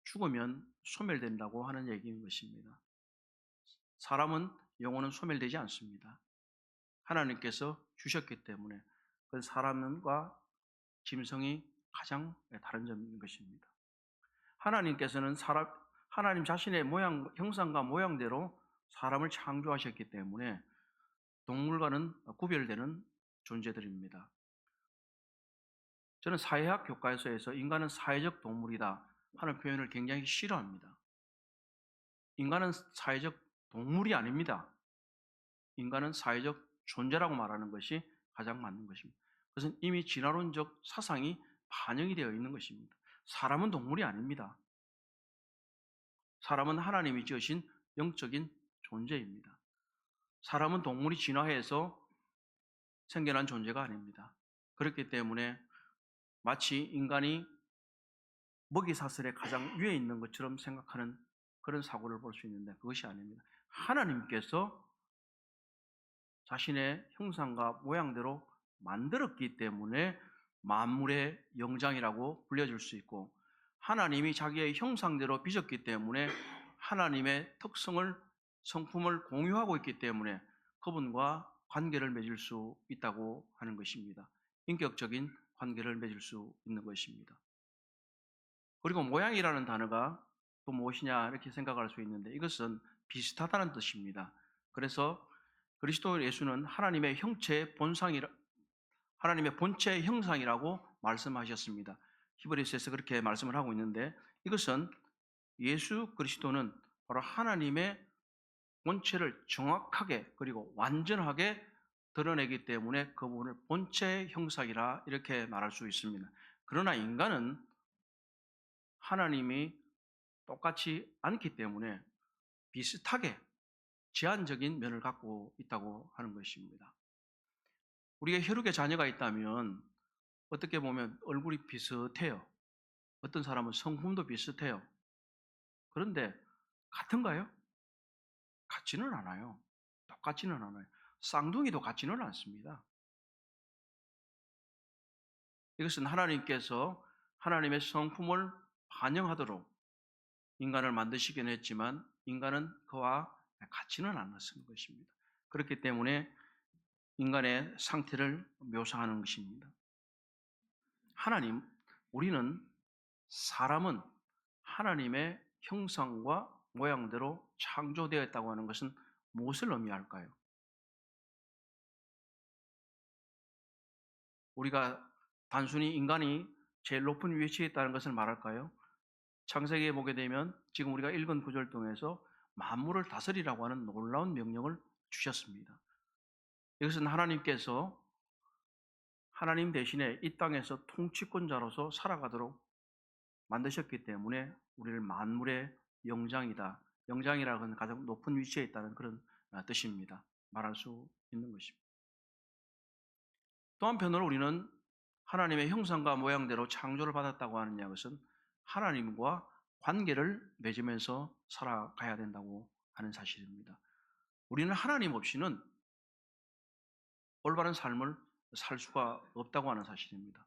죽으면 소멸된다고 하는 얘기인 것입니다. 사람은 영혼은 소멸되지 않습니다. 하나님께서 주셨기 때문에 그 사람과 짐승이 가장 다른 점인 것입니다. 하나님께서는 하나님 자신의 형상과 모양대로 사람을 창조하셨기 때문에 동물과는 구별되는 존재들입니다. 저는 사회학 교과서에서 인간은 사회적 동물이다 하는 표현을 굉장히 싫어합니다. 인간은 사회적 동물이 아닙니다. 인간은 사회적 존재라고 말하는 것이 가장 맞는 것입니다. 그것은 이미 진화론적 사상이 반영이 되어 있는 것입니다. 사람은 동물이 아닙니다. 사람은 하나님이 지으신 영적인 존재입니다. 사람은 동물이 진화해서 생겨난 존재가 아닙니다. 그렇기 때문에 마치 인간이 먹이사슬의 가장 위에 있는 것처럼 생각하는 그런 사고를 볼 수 있는데 그것이 아닙니다. 하나님께서 자신의 형상과 모양대로 만들었기 때문에 만물의 영장이라고 불려질 수 있고 하나님이 자기의 형상대로 빚었기 때문에 하나님의 성품을 공유하고 있기 때문에 그분과 관계를 맺을 수 있다고 하는 것입니다. 인격적인 관계를 맺을 수 있는 것입니다. 그리고 모양이라는 단어가 또 무엇이냐 이렇게 생각할 수 있는데 이것은 비슷하다는 뜻입니다. 그래서 그리스도 예수는 하나님의 하나님의 본체 형상이라고 말씀하셨습니다. 히브리서에서 그렇게 말씀을 하고 있는데 이것은 예수 그리스도는 바로 하나님의 본체를 정확하게 그리고 완전하게 드러내기 때문에 그분을 본체 형상이라 이렇게 말할 수 있습니다. 그러나 인간은 하나님이 똑같지 않기 때문에 비슷하게 제한적인 면을 갖고 있다고 하는 것입니다. 우리가 혈육의 자녀가 있다면 어떻게 보면 얼굴이 비슷해요. 어떤 사람은 성품도 비슷해요. 그런데 같은가요? 같지는 않아요. 똑같지는 않아요. 쌍둥이도 같지는 않습니다. 이것은 하나님께서 하나님의 성품을 반영하도록 인간을 만드시긴 했지만 인간은 그와 같지는 않았은 것입니다. 그렇기 때문에 인간의 상태를 묘사하는 것입니다. 사람은 하나님의 형상과 모양대로 창조되었다고 하는 것은 무엇을 의미할까요? 우리가 단순히 인간이 제일 높은 위치에 있다는 것을 말할까요? 창세기에 보게 되면 지금 우리가 읽은 구절 통해서 만물을 다스리라고 하는 놀라운 명령을 주셨습니다. 이것은 하나님께서 하나님 대신에 이 땅에서 통치권자로서 살아가도록 만드셨기 때문에 우리를 만물의 영장이다. 영장이라는 건 가장 높은 위치에 있다는 그런 뜻입니다. 말할 수 있는 것입니다. 또 한편으로 우리는 하나님의 형상과 모양대로 창조를 받았다고 하는 것은 하나님과 관계를 맺으면서 살아가야 된다고 하는 사실입니다. 우리는 하나님 없이는 올바른 삶을 살 수가 없다고 하는 사실입니다.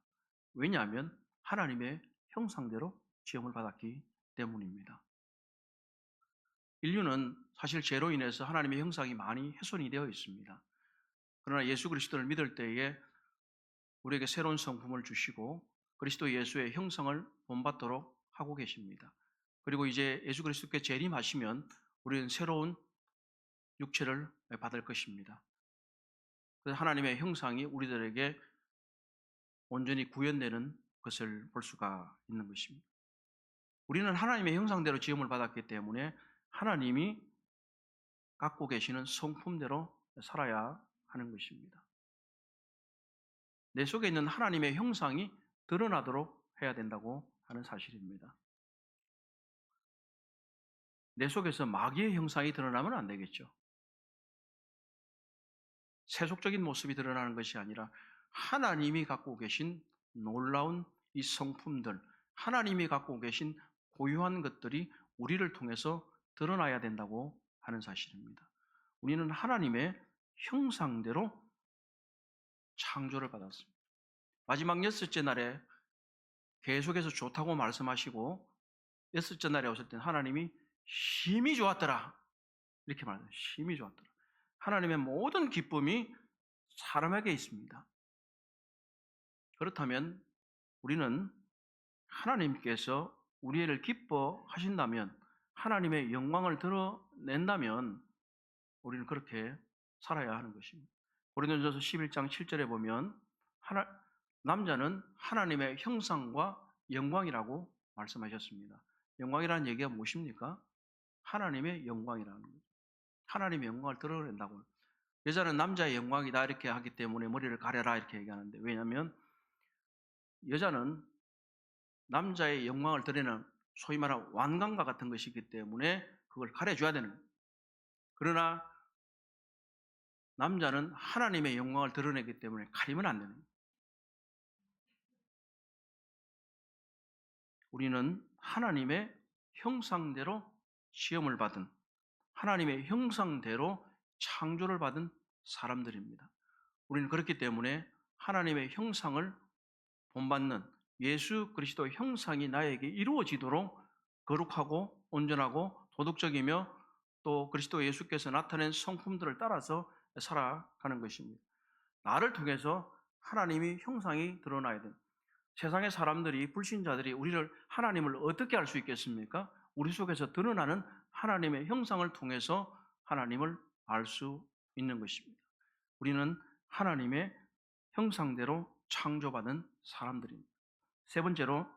왜냐하면 하나님의 형상대로 지음을 받았기 때문입니다. 인류는 사실 죄로 인해서 하나님의 형상이 많이 훼손이 되어 있습니다. 그러나 예수 그리스도를 믿을 때에 우리에게 새로운 성품을 주시고 그리스도 예수의 형상을 본받도록 하고 계십니다. 그리고 이제 예수 그리스도께 재림하시면 우리는 새로운 육체를 받을 것입니다. 그래서 하나님의 형상이 우리들에게 온전히 구현되는 것을 볼 수가 있는 것입니다. 우리는 하나님의 형상대로 지음을 받았기 때문에 하나님이 갖고 계시는 성품대로 살아야 하는 것입니다. 내 속에 있는 하나님의 형상이 드러나도록 해야 된다고 하는 사실입니다. 내 속에서 마귀의 형상이 드러나면 안 되겠죠. 세속적인 모습이 드러나는 것이 아니라 하나님이 갖고 계신 놀라운 이 성품들, 하나님이 갖고 계신 고유한 것들이 우리를 통해서 드러나야 된다고 하는 사실입니다. 우리는 하나님의 형상대로 창조를 받았습니다. 마지막 여섯째 날에 계속해서 좋다고 말씀하시고 여섯째 날에 오실 때는 하나님이 심히 좋았더라 이렇게 말합니다. 심히 좋았더라. 하나님의 모든 기쁨이 사람에게 있습니다. 그렇다면 우리는 하나님께서 우리를 기뻐하신다면 하나님의 영광을 드러낸다면 우리는 그렇게 살아야 하는 것입니다. 고린도전서 11장 7절에 보면 남자는 하나님의 형상과 영광이라고 말씀하셨습니다. 영광이라는 얘기가 무엇입니까? 하나님의 영광이라는 거죠. 하나님의 영광을 드러낸다고. 여자는 남자의 영광이다 이렇게 하기 때문에 머리를 가려라 이렇게 얘기하는데, 왜냐하면 여자는 남자의 영광을 드러내는 소위 말하는 완강과 같은 것이기 때문에 그걸 가려줘야 되는 거예요. 그러나 남자는 하나님의 영광을 드러내기 때문에 가리면 안 되는 거예요. 우리는 하나님의 형상대로 시험을 받은, 하나님의 형상대로 창조를 받은 사람들입니다. 우리는 그렇기 때문에 하나님의 형상을 본받는 예수 그리스도 형상이 나에게 이루어지도록 거룩하고 온전하고 도덕적이며 또 그리스도 예수께서 나타낸 성품들을 따라서 살아가는 것입니다. 나를 통해서 하나님의 형상이 드러나야 됩니다. 세상의 사람들이, 불신자들이 우리를, 하나님을 어떻게 알 수 있겠습니까? 우리 속에서 드러나는 하나님의 형상을 통해서 하나님을 알 수 있는 것입니다. 우리는 하나님의 형상대로 창조받은 사람들입니다. 세 번째로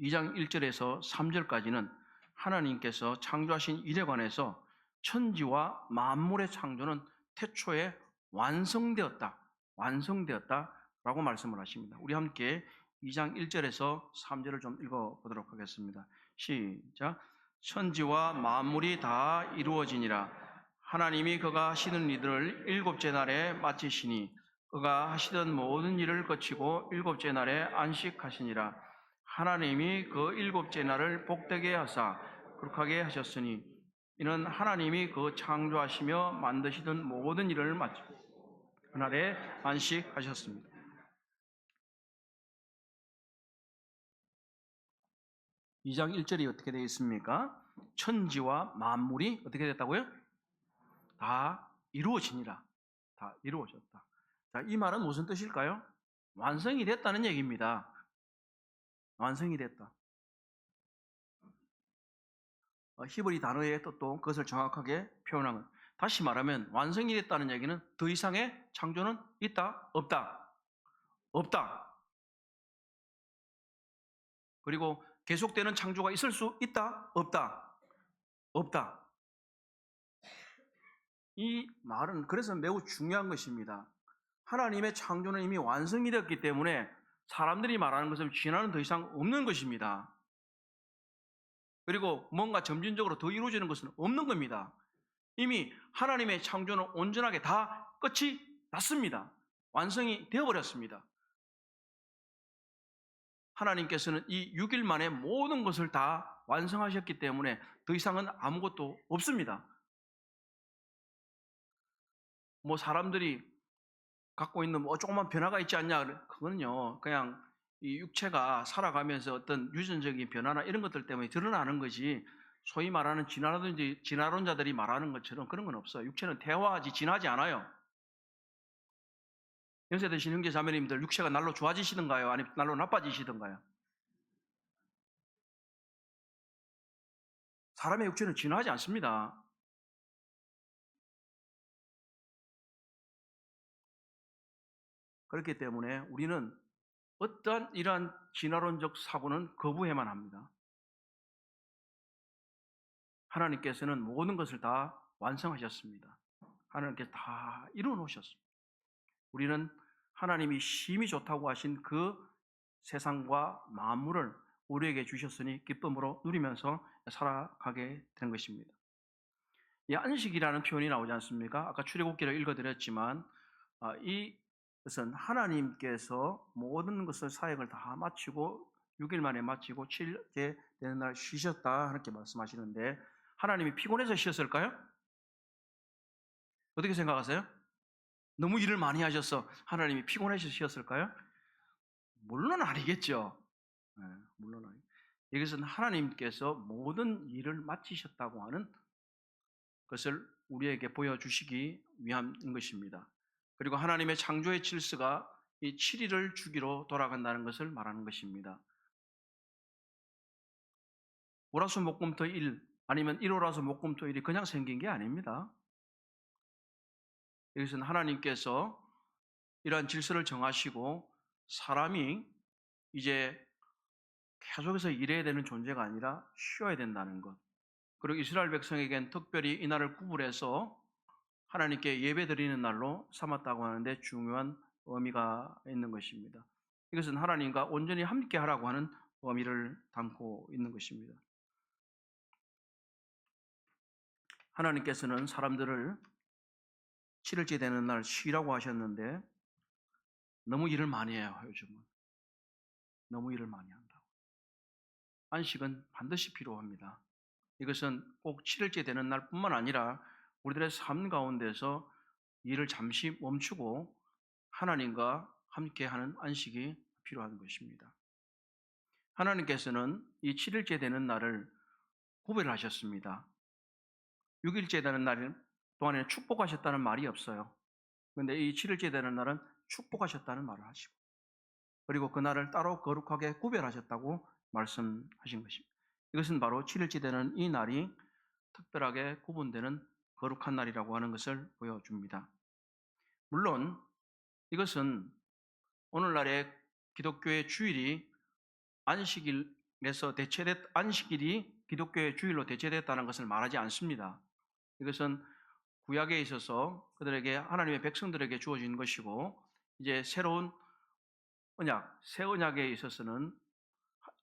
2장 1절에서 3절까지는 하나님께서 창조하신 일에 관해서 천지와 만물의 창조는 태초에 완성되었다라고 말씀을 하십니다. 우리 함께 2장 1절에서 3절을 좀 읽어보도록 하겠습니다. 시작. 천지와 만물이 다 이루어지니라. 하나님이 그가 하시는 일을 일곱째 날에 마치시니 그가 하시던 모든 일을 거치고 일곱째 날에 안식하시니라. 하나님이 그 일곱째 날을 복되게 하사 거룩하게 하셨으니 이는 하나님이 그 창조하시며 만드시던 모든 일을 마치고 그날에 안식하셨습니다. 이 장 1절이 어떻게 되어 있습니까? 천지와 만물이 어떻게 됐다고요? 다 이루어지니라. 다 이루어졌다. 자, 이 말은 무슨 뜻일까요? 완성이 됐다는 얘기입니다. 완성이 됐다. 히브리 단어의 뜻도 그것을 정확하게 표현한 것. 다시 말하면 완성이 됐다는 얘기는 더 이상의 창조는 있다? 없다? 없다. 그리고 계속되는 창조가 있을 수 있다? 없다? 없다. 이 말은 그래서 매우 중요한 것입니다. 하나님의 창조는 이미 완성이 되었기 때문에 사람들이 말하는 것은 진화는 더 이상 없는 것입니다. 그리고 뭔가 점진적으로 더 이루어지는 것은 없는 겁니다. 이미 하나님의 창조는 온전하게 다 끝이 났습니다. 완성이 되어버렸습니다. 하나님께서는 이 6일 만에 모든 것을 다 완성하셨기 때문에 더 이상은 아무것도 없습니다. 뭐 사람들이 갖고 있는 뭐 조그만 변화가 있지 않냐? 그거는요, 그냥 이 육체가 살아가면서 어떤 유전적인 변화나 이런 것들 때문에 드러나는 거지, 소위 말하는 진화론자들이 말하는 것처럼 그런 건 없어요. 육체는 퇴화하지 진하지 않아요. 연세 드신 형제 자매님들, 육체가 날로 좋아지시던가요? 아니면 날로 나빠지시던가요? 사람의 육체는 진화하지 않습니다. 그렇기 때문에 우리는 어떠한 이러한 진화론적 사고는 거부해야만 합니다. 하나님께서는 모든 것을 다 완성하셨습니다. 하나님께서 다 이루어 놓으셨습니다. 우리는 하나님이 심히 좋다고 하신 그 세상과 만물을 우리에게 주셨으니 기쁨으로 누리면서 살아가게 된 것입니다. 이 안식이라는 표현이 나오지 않습니까? 아까 출애굽기를 읽어드렸지만 이것은 하나님께서 모든 것을 사역을 다 마치고 6일 만에 마치고 7일째 되는 날 쉬셨다 이렇게 말씀하시는데, 하나님이 피곤해서 쉬었을까요? 어떻게 생각하세요? 너무 일을 많이 하셔서 하나님이 피곤해서 쉬었을까요? 물론 아니겠죠. 네, 물론 아니. 이것은 하나님께서 모든 일을 마치셨다고 하는 것을 우리에게 보여주시기 위함인 것입니다. 그리고 하나님의 창조의 질서가 이 7일을 주기로 돌아간다는 것을 말하는 것입니다. 월화수목금토일 아니면 일월화수목금토일이 그냥 생긴 게 아닙니다. 이것은 하나님께서 이러한 질서를 정하시고 사람이 이제 계속해서 일해야 되는 존재가 아니라 쉬어야 된다는 것. 그리고 이스라엘 백성에겐 특별히 이 날을 구분해서 하나님께 예배드리는 날로 삼았다고 하는데 중요한 의미가 있는 것입니다. 이것은 하나님과 온전히 함께 하라고 하는 의미를 담고 있는 것입니다. 하나님께서는 사람들을 7일째 되는 날 쉬라고 하셨는데 너무 일을 많이 해요. 요즘은 너무 일을 많이 한다고. 안식은 반드시 필요합니다. 이것은 꼭 7일째 되는 날뿐만 아니라 우리들의 삶 가운데서 일을 잠시 멈추고 하나님과 함께하는 안식이 필요한 것입니다. 하나님께서는 이 7일째 되는 날을 구별하셨습니다. 6일째 되는 날 동안에는 축복하셨다는 말이 없어요. 그런데 이 7일째 되는 날은 축복하셨다는 말을 하시고, 그리고 그날을 따로 거룩하게 구별하셨다고 말씀하신 것입니다. 이것은 바로 7일째 되는 이 날이 특별하게 구분되는 거룩한 날이라고 하는 것을 보여줍니다. 물론 이것은 오늘날의 기독교의 주일이 안식일이 기독교의 주일로 대체됐다는 것을 말하지 않습니다. 이것은 구약에 있어서 그들에게 하나님의 백성들에게 주어진 것이고, 이제 새로운 언약, 새 언약에 있어서는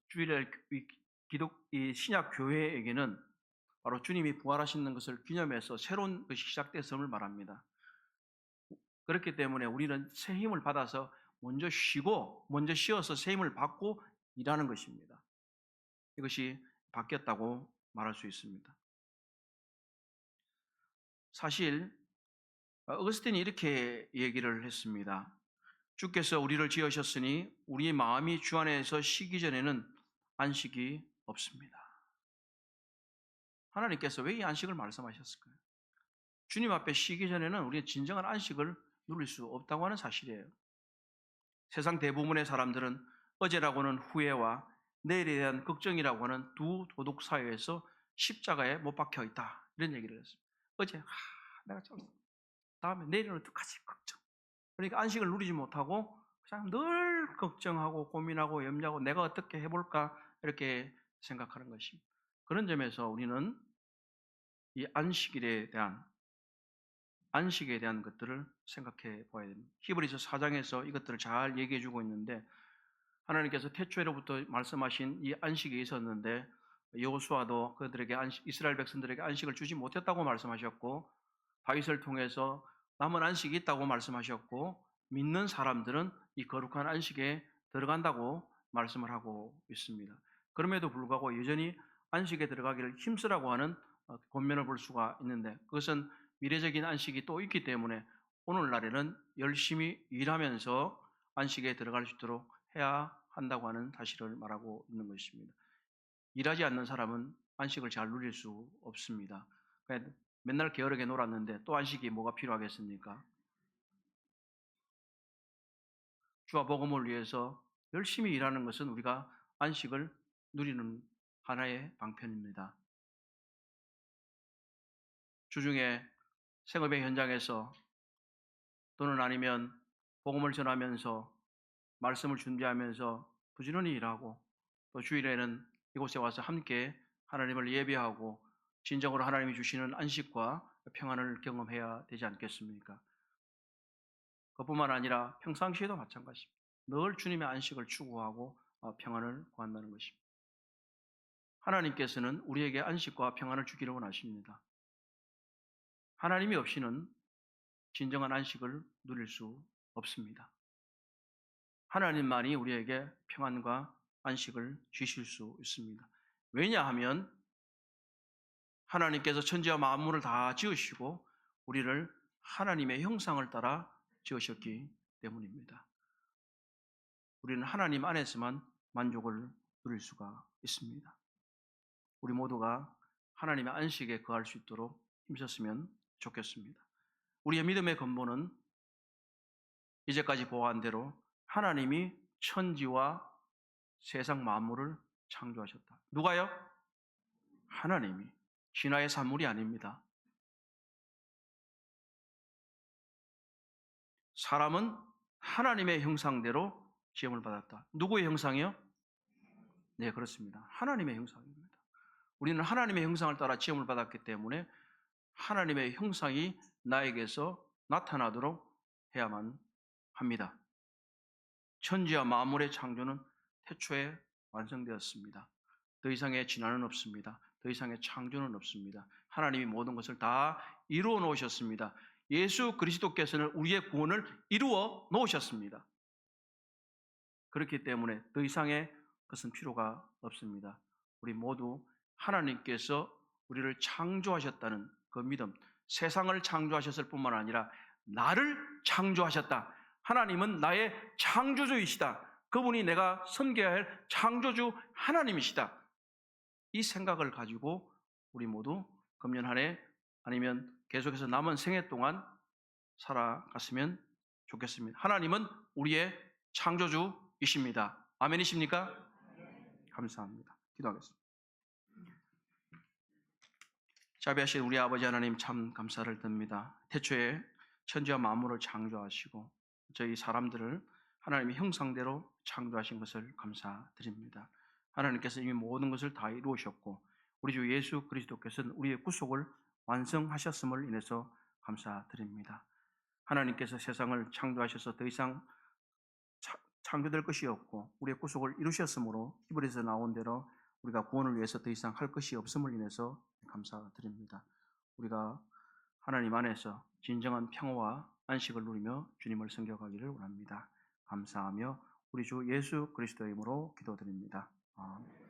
주일날 이 신약 교회에게는 바로 주님이 부활하시는 것을 기념해서 새로운 것이 시작됐음을 말합니다. 그렇기 때문에 우리는 새 힘을 받아서 먼저 쉬어서 새 힘을 받고 일하는 것입니다. 이것이 바뀌었다고 말할 수 있습니다. 사실 어거스틴이 이렇게 얘기를 했습니다. 주께서 우리를 지으셨으니 우리 마음이 주 안에서 쉬기 전에는 안식이 없습니다. 하나님께서 왜 이 안식을 말씀하셨을까요? 주님 앞에 쉬기 전에는 우리는 진정한 안식을 누릴 수 없다고 하는 사실이에요. 세상 대부분의 사람들은 어제라고는 후회와 내일에 대한 걱정이라고 하는 두 도둑 사이에서 십자가에 못 박혀 있다, 이런 얘기를 했습니다. 어제 내가 참 다음에 내일은 어떡하지 걱정. 그러니까 안식을 누리지 못하고 그냥 늘 걱정하고 고민하고 염려하고 내가 어떻게 해볼까 이렇게 생각하는 것입니다. 그런 점에서 우리는 이 안식에 대한 것들을 생각해 봐야 됩니다. 히브리서 4장에서 이것들을 잘 얘기해 주고 있는데 하나님께서 태초에로부터 말씀하신 이 안식이 있었는데 여호수아도 그들에게 이스라엘 백성들에게 안식을 주지 못했다고 말씀하셨고 다윗을 통해서 남은 안식이 있다고 말씀하셨고 믿는 사람들은 이 거룩한 안식에 들어간다고 말씀을 하고 있습니다. 그럼에도 불구하고 여전히 안식에 들어가기를 힘쓰라고 하는 권면을 볼 수가 있는데 그것은 미래적인 안식이 또 있기 때문에 오늘날에는 열심히 일하면서 안식에 들어갈 수 있도록 해야 한다고 하는 사실을 말하고 있는 것입니다. 일하지 않는 사람은 안식을 잘 누릴 수 없습니다. 맨날 게으르게 놀았는데 또 안식이 뭐가 필요하겠습니까? 주와 복음을 위해서 열심히 일하는 것은 우리가 안식을 누리는 하나의 방편입니다. 주중에 생업의 현장에서 또는 아니면 복음을 전하면서 말씀을 준비하면서 부지런히 일하고 또 주일에는 이곳에 와서 함께 하나님을 예배하고 진정으로 하나님이 주시는 안식과 평안을 경험해야 되지 않겠습니까? 그뿐만 아니라 평상시에도 마찬가지입니다. 늘 주님의 안식을 추구하고 평안을 구한다는 것입니다. 하나님께서는 우리에게 안식과 평안을 주기를 원하십니다. 하나님이 없이는 진정한 안식을 누릴 수 없습니다. 하나님만이 우리에게 평안과 안식을 주실 수 있습니다. 왜냐하면 하나님께서 천지와 만물을 다 지으시고 우리를 하나님의 형상을 따라 지으셨기 때문입니다. 우리는 하나님 안에서만 만족을 누릴 수가 있습니다. 우리 모두가 하나님의 안식에 거할 수 있도록 힘썼으면 좋겠습니다. 우리의 믿음의 근본은 이제까지 보아한 대로 하나님이 천지와 세상 만물을 창조하셨다. 누가요? 하나님이. 신화의 산물이 아닙니다. 사람은 하나님의 형상대로 지음을 받았다. 누구의 형상이요? 네, 그렇습니다. 하나님의 형상입니다. 우리는 하나님의 형상을 따라 지음을 받았기 때문에 하나님의 형상이 나에게서 나타나도록 해야만 합니다. 천지와 만물의 창조는 태초에 완성되었습니다. 더 이상의 진화는 없습니다. 더 이상의 창조는 없습니다. 하나님이 모든 것을 다 이루어 놓으셨습니다. 예수 그리스도께서는 우리의 구원을 이루어 놓으셨습니다. 그렇기 때문에 더 이상의 것은 필요가 없습니다. 우리 모두 하나님께서 우리를 창조하셨다는 그 믿음, 세상을 창조하셨을 뿐만 아니라 나를 창조하셨다. 하나님은 나의 창조주이시다. 그분이 내가 섬겨야 할 창조주 하나님이시다. 이 생각을 가지고 우리 모두 금년 한 해 아니면 계속해서 남은 생애 동안 살아갔으면 좋겠습니다. 하나님은 우리의 창조주이십니다. 아멘이십니까? 감사합니다. 기도하겠습니다. 자비하신 우리 아버지 하나님 참 감사를 드립니다. 태초에 천지와 만물을 창조하시고 저희 사람들을 하나님의 형상대로 창조하신 것을 감사드립니다. 하나님께서 이미 모든 것을 다 이루셨고 우리 주 예수 그리스도께서는 우리의 구속을 완성하셨음을 인해서 감사드립니다. 하나님께서 세상을 창조하셔서 더 이상 창조될 것이 없고 우리의 구속을 이루셨으므로 히브리서 나온 대로 우리가 구원을 위해서 더 이상 할 것이 없음을 인해서 감사드립니다. 우리가 하나님 안에서 진정한 평화와 안식을 누리며 주님을 섬겨가기를 원합니다. 감사하며 우리 주 예수 그리스도의 이름으로 기도드립니다. 아멘.